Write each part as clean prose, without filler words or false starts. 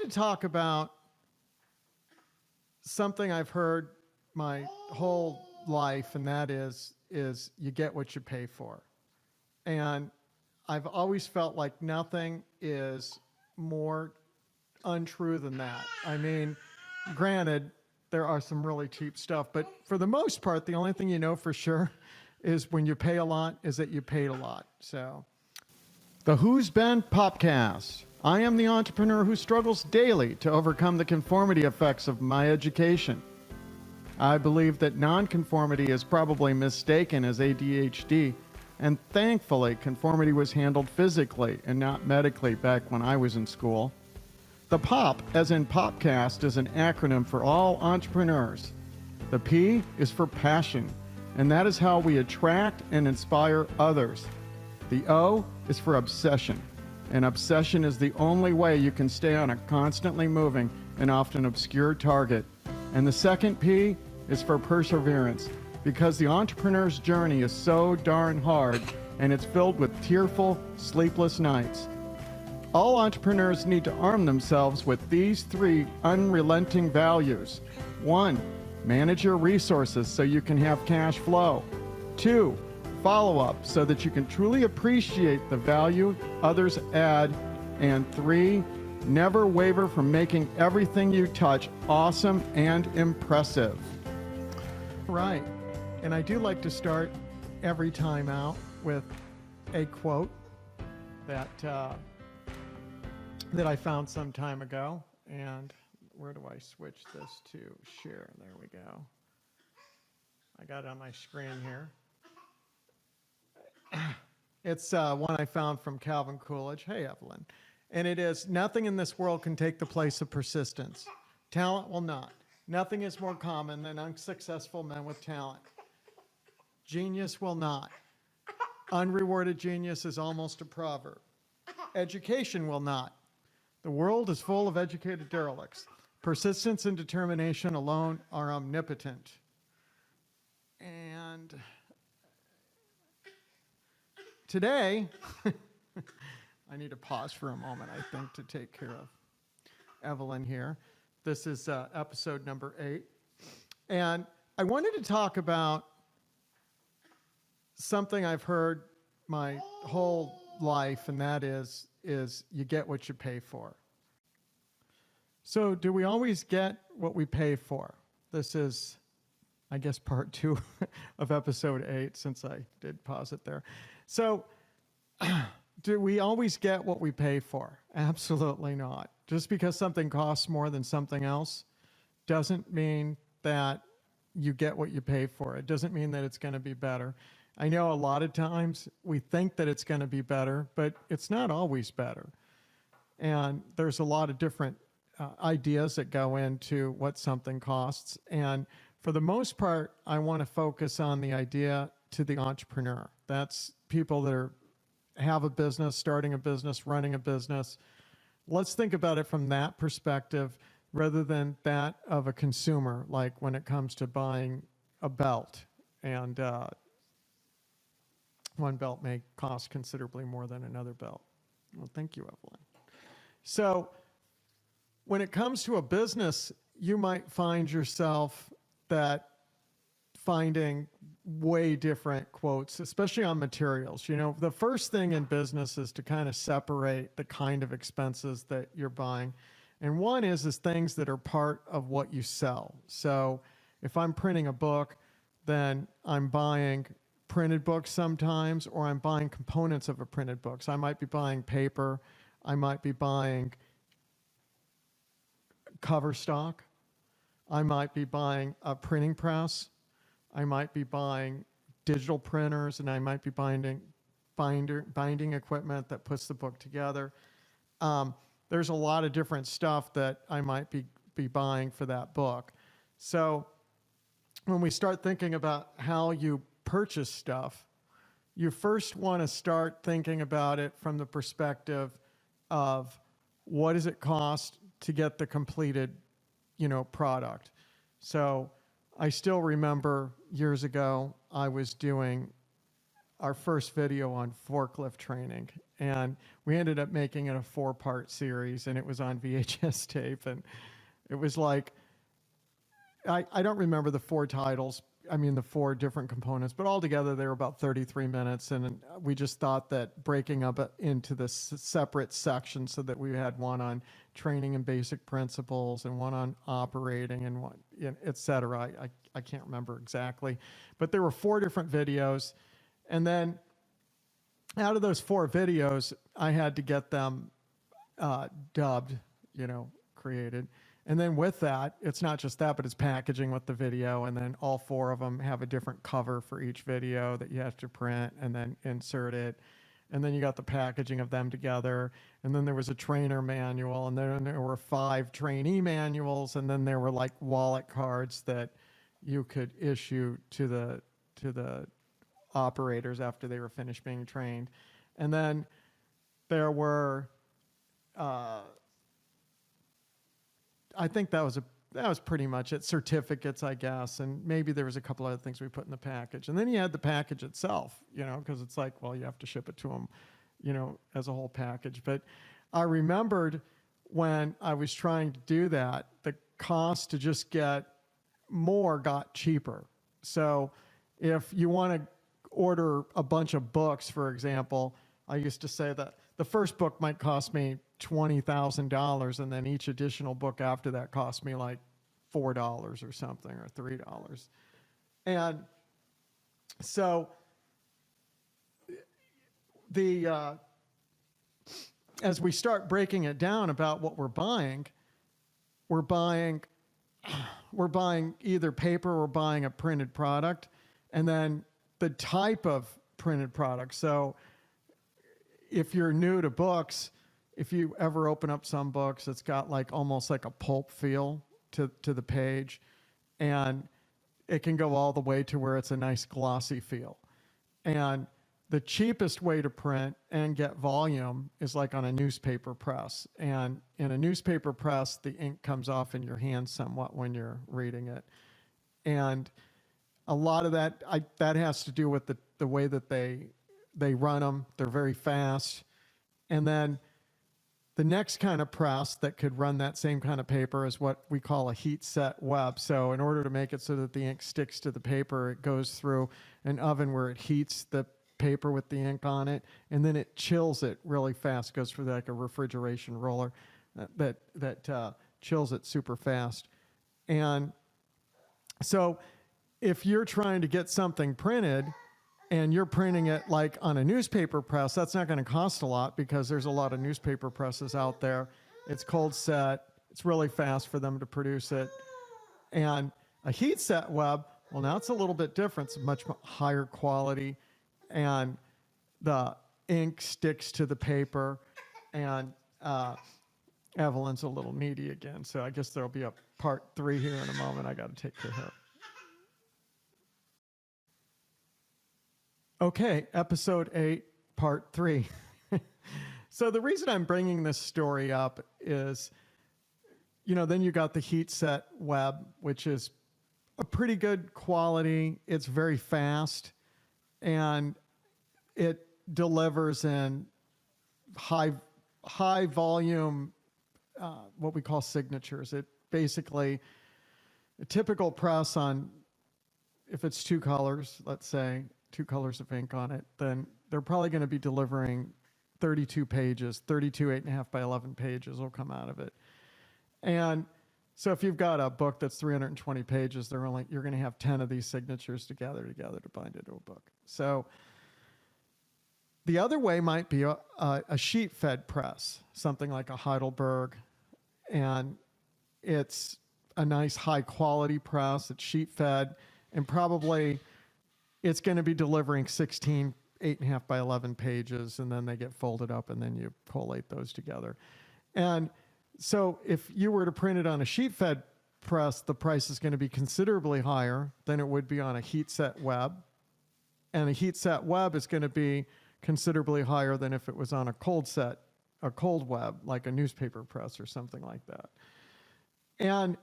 to talk about something I've heard my whole life, and that is you get what you pay for. And I've always felt like nothing is more untrue than that. I mean, granted, there are some really cheap stuff, but for the most part, the only thing you know for sure is when you pay a lot is that you paid a lot. So, the Who's Been Popcast. I am the entrepreneur who struggles daily to overcome the conformity effects of my education. I believe that nonconformity is probably mistaken as ADHD, and thankfully, conformity was handled physically and not medically back when I was in school. The POP, as in Popcast, is an acronym for all entrepreneurs. The P is for passion, and that is how we attract and inspire others. The O is for obsession, and obsession is the only way you can stay on a constantly moving and often obscure target. And the second P is for perseverance, because the entrepreneur's journey is so darn hard, and it's filled with tearful, sleepless nights. All entrepreneurs need to arm themselves with these three unrelenting values. 1, manage your resources so you can have cash flow. 2, follow up so that you can truly appreciate the value others add. And 3, never waver from making everything you touch awesome and impressive. Right. And I do like to start every time out with a quote that I found some time ago. And where do I switch this to share? There we go. I got it on my screen here. It's one I found from Calvin Coolidge. Hey, Evelyn. And it is, nothing in this world can take the place of persistence. Talent will not. Nothing is more common than unsuccessful men with talent. Genius will not. Unrewarded genius is almost a proverb. Education will not. The world is full of educated derelicts. Persistence and determination alone are omnipotent. And today, I need to pause for a moment, I think, to take care of Evelyn here. This is episode number 8. And I wanted to talk about something I've heard my whole life, and that is you get what you pay for. So do we always get what we pay for? This is, I guess, part 2 of episode 8, since I did pause it there. So do we always get what we pay for? Absolutely not. Just because something costs more than something else doesn't mean that you get what you pay for. It doesn't mean that it's going to be better. I know a lot of times we think that it's going to be better, but it's not always better. And there's a lot of different ideas that go into what something costs. And for the most part, I want to focus on the idea to the entrepreneur. That's people that have a business, starting a business, running a business. Let's think about it from that perspective rather than that of a consumer, like when it comes to buying a belt. And one belt may cost considerably more than another belt. Well, thank you, Evelyn. So when it comes to a business, you might find yourself that finding way different quotes, especially on materials. You know, the first thing in business is to kind of separate the kind of expenses that you're buying. And one is things that are part of what you sell. So if I'm printing a book, then I'm buying printed books sometimes, or I'm buying components of a printed book. So I might be buying paper. I might be buying cover stock. I might be buying a printing press. I might be buying digital printers, and I might be binding equipment that puts the book together. There's a lot of different stuff that I might be buying for that book. So when we start thinking about how you purchase stuff, you first want to start thinking about it from the perspective of what does it cost to get the completed, product. So I still remember years ago, I was doing our first video on forklift training, and we ended up making it a 4-part series, and it was on VHS tape, and it was like, I don't remember the 4 titles. I mean, the 4 different components, but altogether they were about 33 minutes. And we just thought that breaking up into the separate sections so that we had one on training and basic principles and one on operating and one, et cetera. I can't remember exactly, but there were 4 different videos. And then out of those 4 videos, I had to get them dubbed, created. And then with that, it's not just that, but it's packaging with the video. And then all 4 of them have a different cover for each video that you have to print and then insert it. And then you got the packaging of them together. And then there was a trainer manual. And then there were 5 trainee manuals. And then there were like wallet cards that you could issue to the operators after they were finished being trained. And then there were, I think that was pretty much it. Certificates, I guess, and maybe there was a couple other things we put in the package. And then you had the package itself, because it's like, well, you have to ship it to them, as a whole package. But I remembered when I was trying to do that, the cost to just get more got cheaper. So if you want to order a bunch of books, for example, I used to say that the first book might cost me $20,000, and then each additional book after that cost me like $4 or something, or $3. And so as we start breaking it down about what we're buying either paper or buying a printed product, and then the type of printed product. So if you're new to books, if you ever open up some books, it's got like almost like a pulp feel to the page, and it can go all the way to where it's a nice glossy feel. And the cheapest way to print and get volume is like on a newspaper press. And in a newspaper press, the ink comes off in your hand somewhat when you're reading it. And a lot of that has to do with the way that they run them. They're very fast. And then the next kind of press that could run that same kind of paper is what we call a heat set web. So in order to make it so that the ink sticks to the paper, it goes through an oven where it heats the paper with the ink on it, and then it chills it really fast. It goes through like a refrigeration roller that chills it super fast. And so if you're trying to get something printed and you're printing it like on a newspaper press, that's not going to cost a lot because there's a lot of newspaper presses out there. It's cold set. It's really fast for them to produce it. And a heat set web, well, now it's a little bit different. It's much higher quality, and the ink sticks to the paper. And Evelyn's a little needy again, so I guess there'll be a part 3 here in a moment. I got to take care of her. Okay, episode 8, part 3. So the reason I'm bringing this story up is, then you got the heat set web, which is a pretty good quality. It's very fast, and it delivers in high volume, what we call signatures. It basically, a typical press on, if it's 2 colors, let's say, 2 colors of ink on it, then they're probably going to be delivering 32 pages, 32 8.5 by 11 pages will come out of it. And so if you've got a book that's 320 pages, you're going to have 10 of these signatures together to bind into a book. So the other way might be a sheet fed press, something like a Heidelberg, and it's a nice high quality press. It's sheet fed, and probably it's going to be delivering 16 8.5 by 11 pages, and then they get folded up, and then you collate those together. And so if you were to print it on a sheet-fed press, the price is going to be considerably higher than it would be on a heat-set web. And a heat-set web is going to be considerably higher than if it was on a cold web, like a newspaper press or something like that. And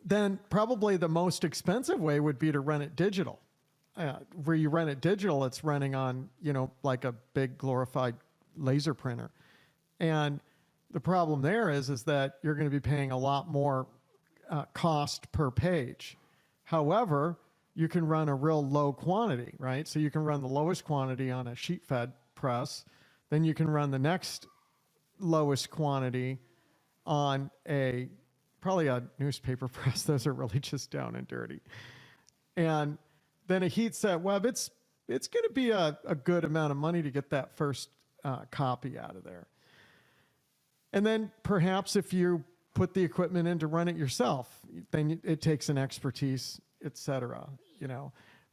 then probably the most expensive way would be to run it digital. where you rent it digital, it's running on, like a big glorified laser printer. And the problem there is that you're going to be paying a lot more cost per page. However, you can run a real low quantity, right? So you can run the lowest quantity on a sheet fed press. Then you can run the next lowest quantity on probably a newspaper press. Those are really just down and dirty. And then a heat set web, it's going to be a good amount of money to get that first copy out of there. And then perhaps if you put the equipment in to run it yourself, then it takes an expertise, et cetera,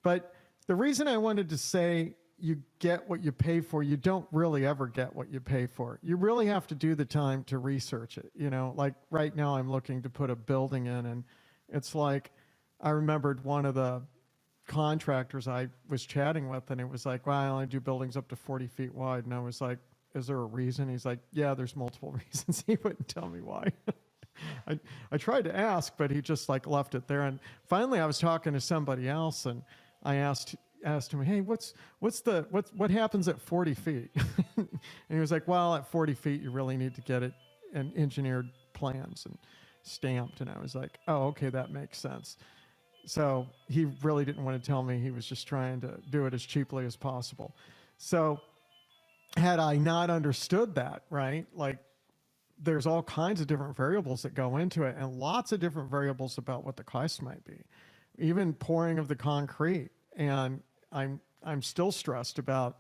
But the reason I wanted to say you get what you pay for, you don't really ever get what you pay for. You really have to do the time to research it. Like right now I'm looking to put a building in, and it's like, I remembered one of the contractors I was chatting with, and it was like, well, I only do buildings up to 40 feet wide. And I was like, is there a reason? He's like, yeah, there's multiple reasons. He wouldn't tell me why. I tried to ask, but he just like left it there. And finally I was talking to somebody else, and I asked him, hey, what happens at 40 feet? And he was like, well, at 40 feet, you really need to get it and engineered plans and stamped. And I was like, oh, okay, that makes sense. So he really didn't want to tell me. He was just trying to do it as cheaply as possible. So had I not understood that, right, like there's all kinds of different variables that go into it, and lots of different variables about what the cost might be, even pouring of the concrete. And I'm still stressed about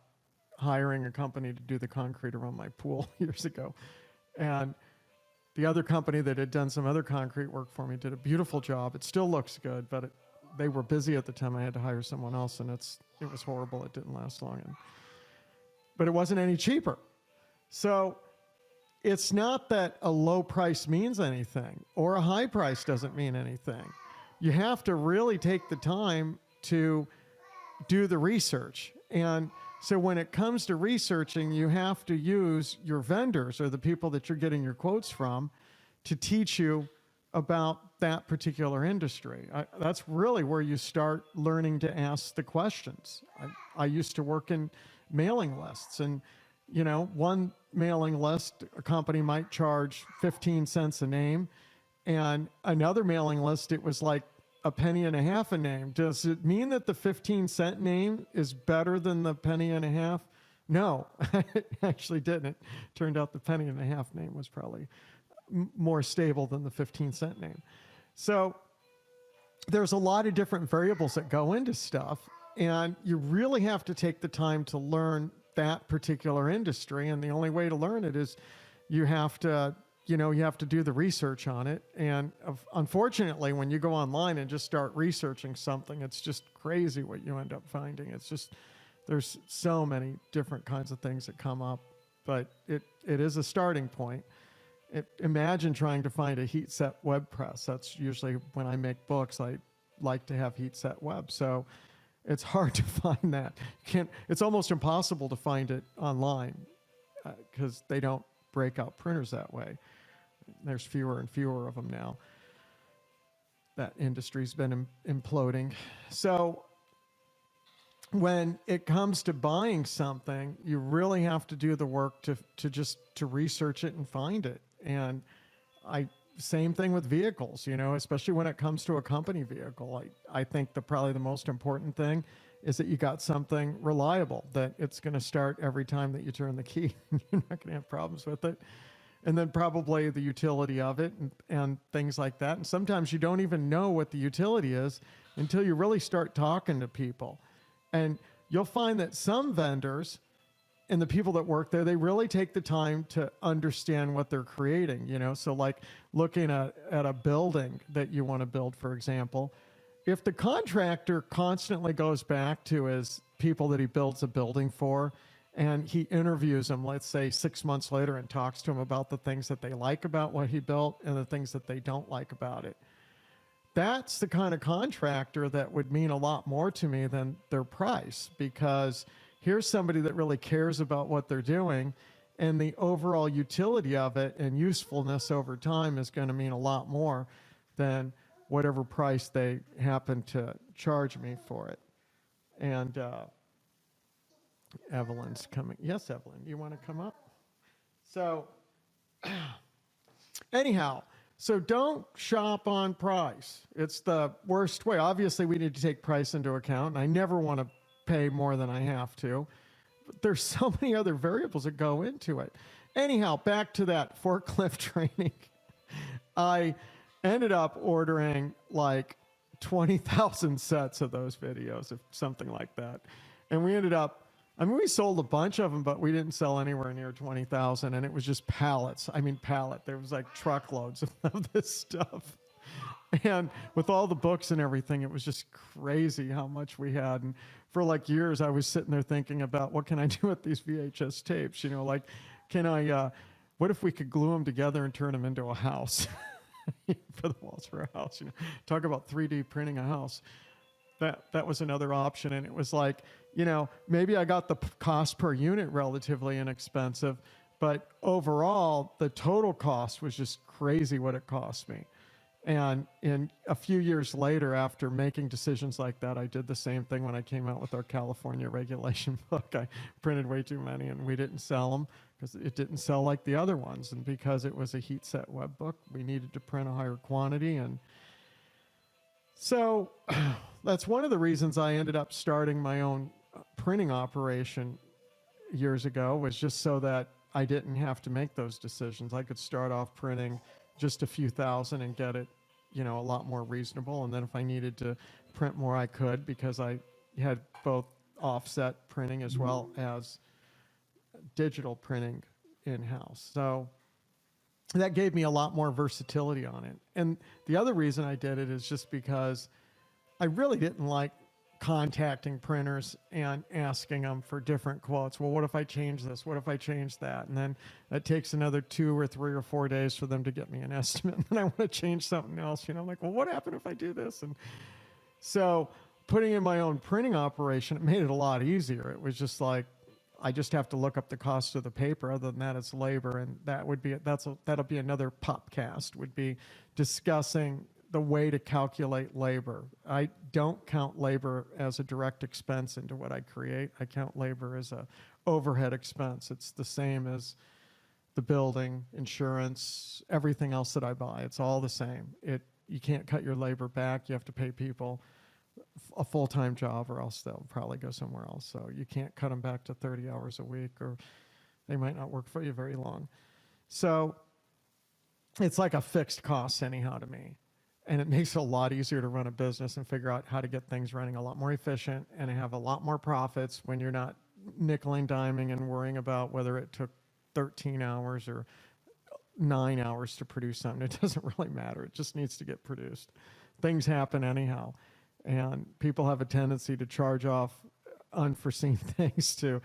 hiring a company to do the concrete around my pool years ago. And the other company that had done some other concrete work for me did a beautiful job. It still looks good, but they were busy at the time. I had to hire someone else, and it was horrible. It didn't last long. But it wasn't any cheaper. So it's not that a low price means anything or a high price doesn't mean anything. You have to really take the time to do the research. And so when it comes to researching, you have to use your vendors or the people that you're getting your quotes from to teach you about that particular industry. That's really where you start learning to ask the questions. I used to work in mailing lists, and one mailing list, a company might charge 15 cents a name, and another mailing list, it was like a penny and a half a name. Does it mean that the 15-cent name is better than the penny and a half? No, it actually didn't. It turned out the penny and a half name was probably more stable than the 15-cent name. So there's a lot of different variables that go into stuff, and you really have to take the time to learn that particular industry. And the only way to learn it is you have to do the research on it. And unfortunately, when you go online and just start researching something, it's just crazy what you end up finding. It's just, there's so many different kinds of things that come up, but it is a starting point. Imagine trying to find a heat set web press. That's usually when I make books, I like to have heat set web. So it's hard to find that. It's almost impossible to find it online because they don't break out printers that way. There's fewer and fewer of them now. That industry's been imploding. So when it comes to buying something, you really have to do the work to research it and find it. And same thing with vehicles, especially when it comes to a company vehicle. I think probably the most important thing is that you got something reliable, that it's going to start every time that you turn the key. You're not going to have problems with it. And then probably the utility of it and things like that. And sometimes you don't even know what the utility is until you really start talking to people. And you'll find that some vendors and the people that work there, they really take the time to understand what they're creating, So like looking at a building that you want to build, for example, if the contractor constantly goes back to his people that he builds a building for, and he interviews them, let's say 6 months later, and talks to them about the things that they like about what he built and the things that they don't like about it, that's the kind of contractor that would mean a lot more to me than their price, because here's somebody that really cares about what they're doing, and the overall utility of it and usefulness over time is going to mean a lot more than whatever price they happen to charge me for it. And Evelyn's coming. Yes, Evelyn, you want to come up? So anyhow, so don't shop on price. It's the worst way. Obviously, we need to take price into account, and I never want to pay more than I have to. But there's so many other variables that go into it. Anyhow, back to that forklift training. I ended up ordering like 20,000 sets of those videos, if something like that. And we ended up, I mean, we sold a bunch of them, but we didn't sell anywhere near 20,000. And it was just pallets. I mean, pallet. There was like truckloads of this stuff. And with all the books and everything, it was just crazy how much we had. And for like years, I was sitting there thinking about what can I do with these VHS tapes? You know, like, can I, what if we could glue them together and turn them into a house? For the walls for a house, you know, talk about 3D printing a house. That was another option. And it was like, you know, maybe I got the cost per unit relatively inexpensive, but overall the total cost was just crazy what it cost me. And in a few years later, after making decisions like that, I did the same thing when I came out with our California regulation book. I printed way too many and we didn't sell them because it didn't sell like the other ones. And because it was a heat set web book, we needed to print a higher quantity. And so that's one of the reasons I ended up starting my own printing operation years ago, was just so that I didn't have to make those decisions. I could start off printing just a few thousand and get it, you know, a lot more reasonable. And then if I needed to print more, I could, because I had both offset printing as well as digital printing in-house. So that gave me a lot more versatility on it. And the other reason I did it is just because I really didn't like contacting printers and asking them for different quotes. Well, what if I change this? What if I change that? And then that takes another 2 or 3 or 4 days for them to get me an estimate. And I want to change something else. You know, I'm like, well, what happened if I do this? And so putting in my own printing operation, it made it a lot easier. It was just like, I just have to look up the cost of the paper. Other than that, it's labor. And that would be, that'll be another popcast, would be discussing the way to calculate labor. I don't count labor as a direct expense into what I create. I count labor as a overhead expense. It's the same as the building, insurance, everything else that I buy. It's all the same. You can't cut your labor back. You have to pay people a full-time job or else they'll probably go somewhere else. So you can't cut them back to 30 hours a week, or they might not work for you very long. So it's like a fixed cost anyhow to me. And it makes it a lot easier to run a business and figure out how to get things running a lot more efficient and have a lot more profits when you're not nickel and diming and worrying about whether it took 13 hours or 9 hours to produce something. It doesn't really matter. It just needs to get produced. Things happen anyhow. And people have a tendency to charge off unforeseen things to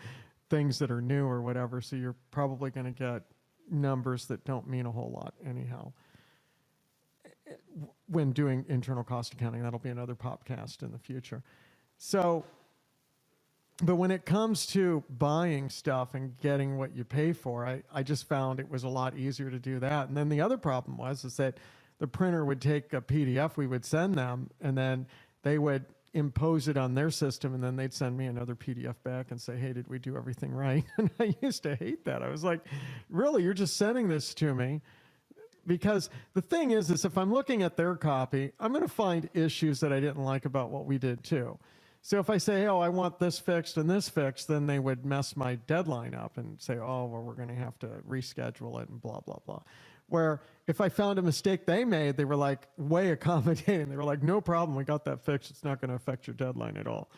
things that are new or whatever. So you're probably going to get numbers that don't mean a whole lot anyhow. When doing internal cost accounting, that'll be another podcast in the future. So, but when it comes to buying stuff and getting what you pay for, I just found it was a lot easier to do that. And then the other problem is that the printer would take a PDF we would send them, and then they would impose it on their system, and then they'd send me another PDF back and say, hey, did we do everything right? And I used to hate that. I was like, really, you're just sending this to me? Because the thing is if I'm looking at their copy, I'm going to find issues that I didn't like about what we did too. So if I say, oh, I want this fixed and this fixed, then they would mess my deadline up and say, oh, well, we're going to have to reschedule it and blah, blah, blah. Where if I found a mistake they made, they were like way accommodating. They were like, no problem, we got that fixed. It's not going to affect your deadline at all.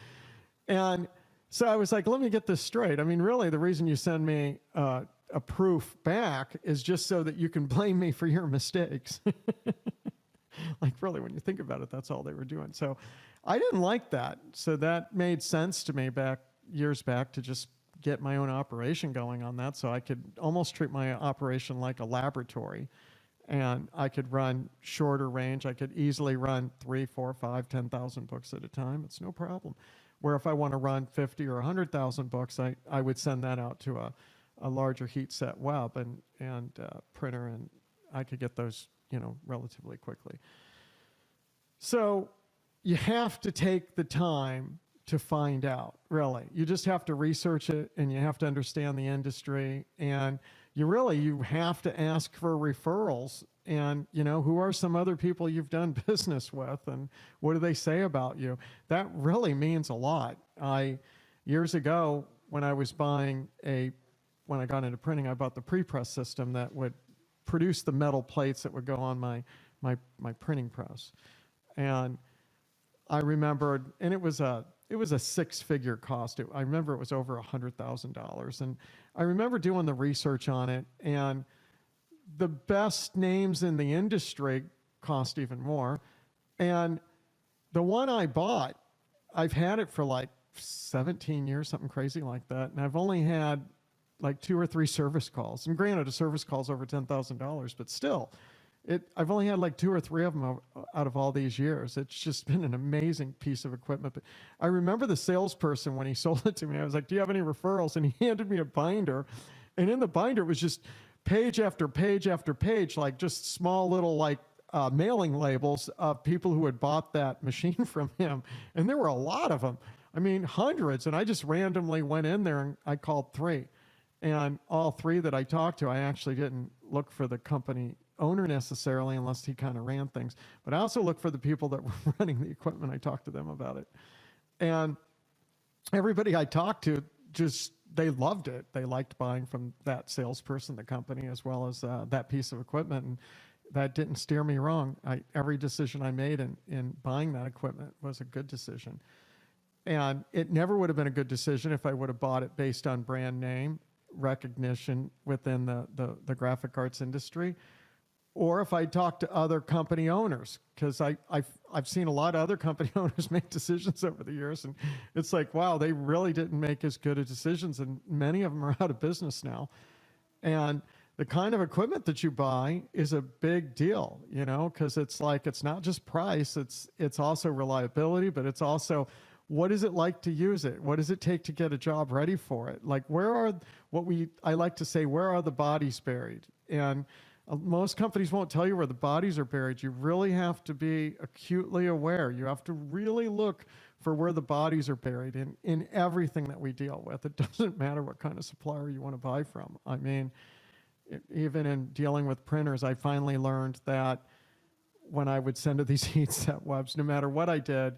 And so I was like, let me get this straight. I mean, really, the reason you send me a proof back is just so that you can blame me for your mistakes. Like, really, when you think about it, that's all they were doing. So I didn't like that. So that made sense to me years back to just get my own operation going on that. So I could almost treat my operation like a laboratory, and I could run shorter range. I could easily run 3, 4, 5, 10,000 books at a time. It's no problem. Where if I want to run 50 or 100,000 books, I would send that out to a larger heat set web and printer, and I could get those, you know, relatively quickly. So you have to take the time to find out, really. You just have to research it, and you have to understand the industry, and you have to ask for referrals, and who are some other people you've done business with, and what do they say about you. That really means a lot. Years ago, when I got into printing, I bought the pre-press system that would produce the metal plates that would go on my printing press. And I remembered, and it was a six-figure cost. I remember it was over $100,000. And I remember doing the research on it, and the best names in the industry cost even more. And the one I bought, I've had it for like 17 years, something crazy like that. And I've only had like 2 or 3 service calls. And granted, a service call is over $10,000, but still, I've only had like 2 or 3 of them out of all these years. It's just been an amazing piece of equipment. But I remember the salesperson, when he sold it to me, I was like, do you have any referrals? And he handed me a binder. And in the binder, it was just page after page after page, like just small little mailing labels of people who had bought that machine from him. And there were a lot of them. I mean, hundreds. And I just randomly went in there and I called 3. And all 3 that I talked to, I actually didn't look for the company owner necessarily, unless he kind of ran things. But I also looked for the people that were running the equipment. I talked to them about it. And everybody I talked to, they loved it. They liked buying from that salesperson, the company, as well as that piece of equipment. And that didn't steer me wrong. Every decision I made in buying that equipment was a good decision. And it never would have been a good decision if I would have bought it based on brand name recognition within the graphic arts industry, or if I talked to other company owners, because I've seen a lot of other company owners make decisions over the years, and it's like, wow, they really didn't make as good of decisions, and many of them are out of business now. And the kind of equipment that you buy is a big deal, because it's like, it's not just price, it's also reliability, but it's also, what is it like to use it? What does it take to get a job ready for it? Like, I like to say, where are the bodies buried? And most companies won't tell you where the bodies are buried. You really have to be acutely aware. You have to really look for where the bodies are buried in everything that we deal with. It doesn't matter what kind of supplier you want to buy from. I mean, even in dealing with printers, I finally learned that when I would send to these heat set webs, no matter what I did,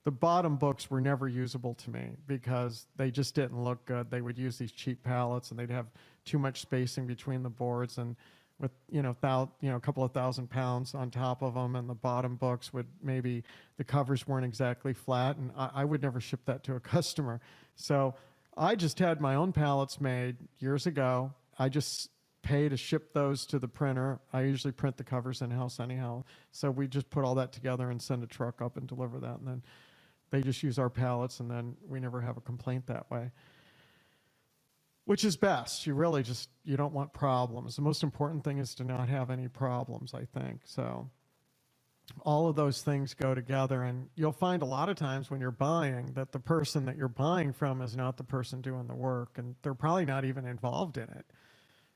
the bottom books were never usable to me because they just didn't look good. They would use these cheap pallets, and they'd have too much spacing between the boards, and with a couple of £1,000 on top of them, and the bottom books the covers weren't exactly flat, and I would never ship that to a customer. So I just had my own pallets made years ago. I just pay to ship those to the printer. I usually print the covers in-house anyhow. So we just put all that together and send a truck up and deliver that, and then they just use our pallets, and then we never have a complaint that way, which is best. You don't want problems. The most important thing is to not have any problems, I think. So all of those things go together, and you'll find a lot of times when you're buying that the person that you're buying from is not the person doing the work, and they're probably not even involved in it.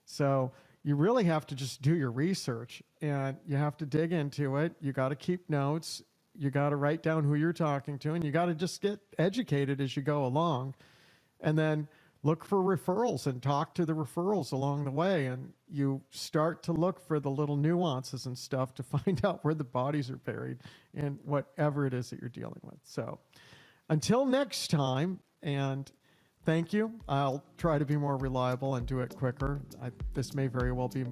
So you really have to just do your research, and you have to dig into it. You got to keep notes. You got to write down who you're talking to, and you got to just get educated as you go along, and then look for referrals and talk to the referrals along the way. And you start to look for the little nuances and stuff to find out where the bodies are buried in whatever it is that you're dealing with. So until next time, and thank you. I'll try to be more reliable and do it quicker. This may very well be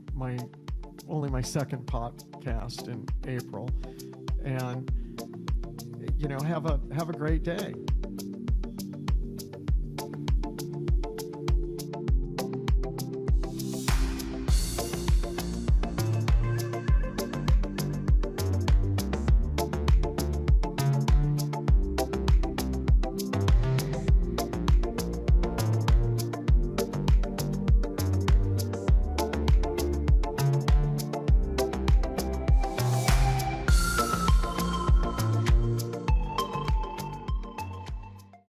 only my second podcast in April. And have a great day.